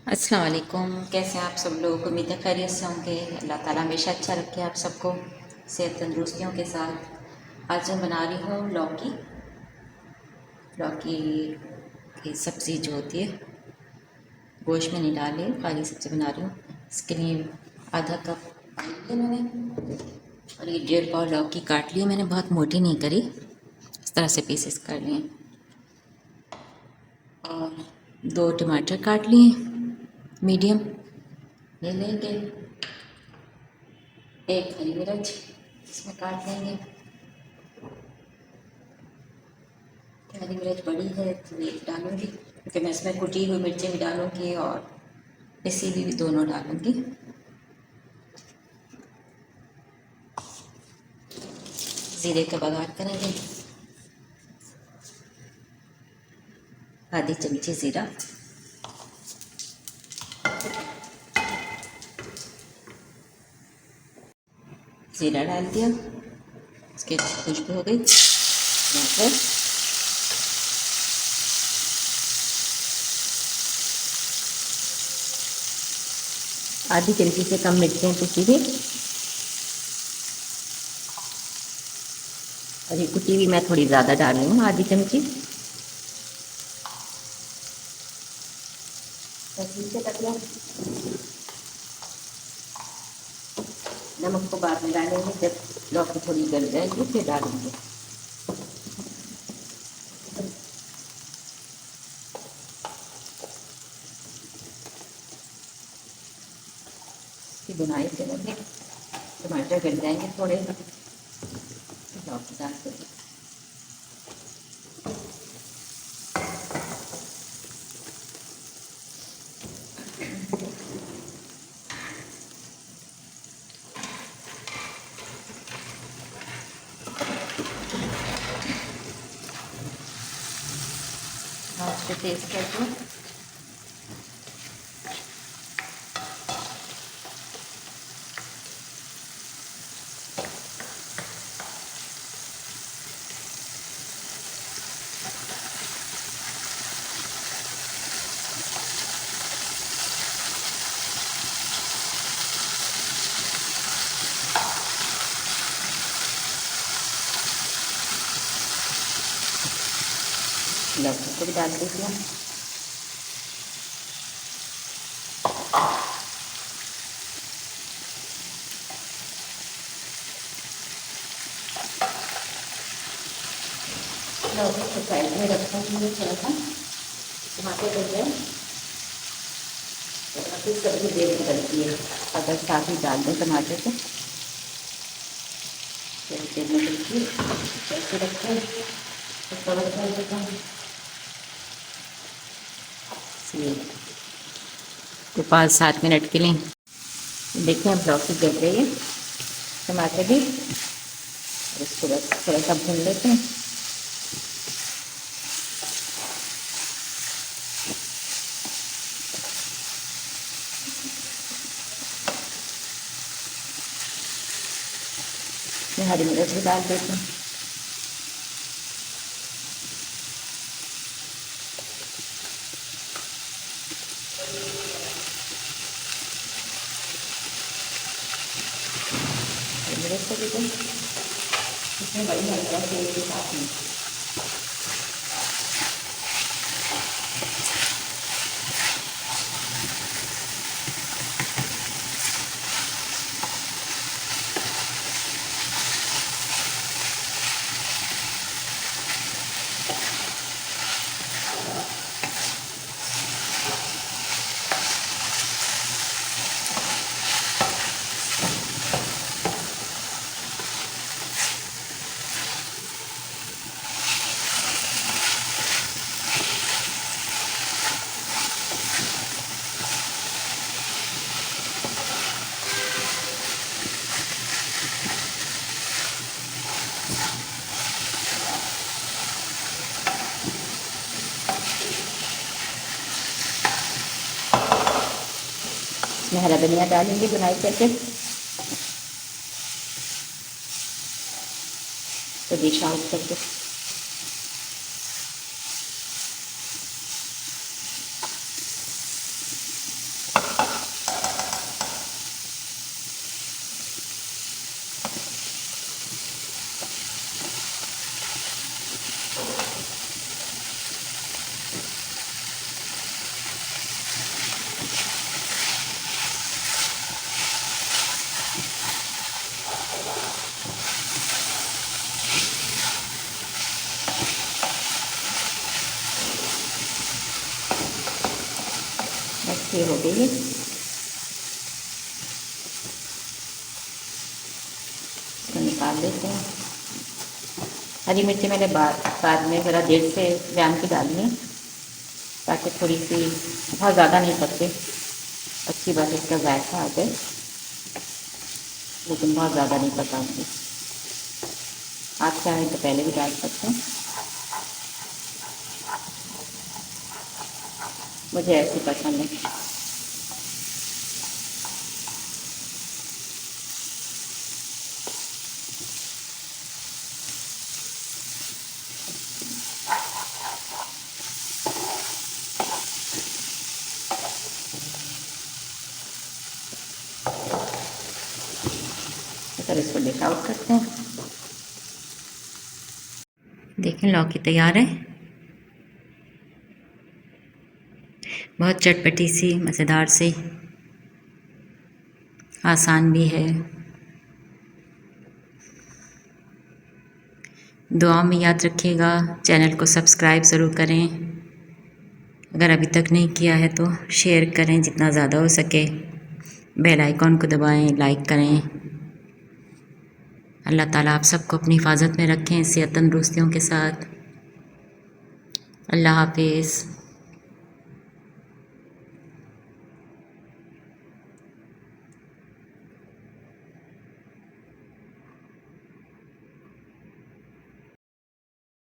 अस्सलाम वालेकुम। कैसे हैं आप सब लोग? उम्मीद है खैरियत से होंगे। अल्लाह ताला हमेशा अच्छा रखे आप सबको सेहत तंदुरुस्तियों के साथ। आज मैं बना रही हूँ लौकी लौकी की सब्ज़ी जो होती है, गोश्त में नहीं डाली, खाली सब्ज़ी बना रही हूँ। इसके लिए आधा कप पानी लिया मैंने, और ये 1.5 पाव लौकी काट ली मैंने, बहुत मोटी नहीं करी, इस तरह से पीसेस कर लिए। और 2 टमाटर काट लिए मीडियम ले लेंगे। एक हरी मिर्च इसमें काट लेंगे। हरी मिर्च बड़ी है तो एक डालूंगी, क्योंकि मैं इसमें कुटी हुई मिर्चें भी डालूंगी और पिसी भी दोनों डालूंगी। ज़ीरे का बघार करेंगे, आधी चमची ज़ीरा, ज़ीरा डाल दिया, इसकी खुशबू हो गई। फिर आधी चमची से कम मिर्चें कुटी हुई, और ये कुटी हुई मैं थोड़ी ज़्यादा डाल रही हूँ, आधी चमची। नमक को बाद में डालेंगे, जब लौकी थोड़ी गल जाएगी फिर डालेंगे। इसकी बुनाई करेंगे, टमाटर गल जाएंगे थोड़े, लौकी डाल देंगे। आँच को तेज करके लौकी को भी डाल दीजिए। लौकी को साइड में रखूँगी थोड़ा सा, टमाटर गल जाए तो फिर सब्जी देर निकलती है। अगर साथ ही डाल दें टमाटर को, फिर तेल में डलती कैसे रखें तो कवर कर देता हूँ। तो 5-7 मिनट के लिए देखिए, अब लौकी गल गई है, टमाटर भी, इसको बस थोड़ा सा भून लेते हैं। मैं हरी मिर्च भी डाल देती हूँ। हरी मिर्च को भी इसमें बड़ी हल्का तेल के साथ में इसमें हरा धनिया डालेंगे बुनाई करके, तो डिश आउट करके। ये हो गई है। इसको निकाल लेते हैं। हरी मिर्ची मैंने बाद में ज़रा देर से व्याम की डाली है, ताकि थोड़ी सी, बहुत ज़्यादा नहीं पकते, अच्छी बात इसका जायका आ जाए, लेकिन बहुत ज़्यादा नहीं पकाऊंगी। आप चाहें तो पहले भी डाल सकते हैं, मुझे ऐसी पसंद है। तो इसको डिश आउट करते हैं। देखें लौकी तैयार है, बहुत चटपटी सी, मज़ेदार सी, आसान भी है। दुआ में याद रखिएगा, चैनल को सब्सक्राइब ज़रूर करें, अगर अभी तक नहीं किया है तो शेयर करें जितना ज़्यादा हो सके, बेल आइकॉन को दबाएं, लाइक करें। अल्लाह ताला आप सबको अपनी हिफाजत में रखें, सेहत तंदुरुस्तियों के साथ। अल्लाह हाफिज़।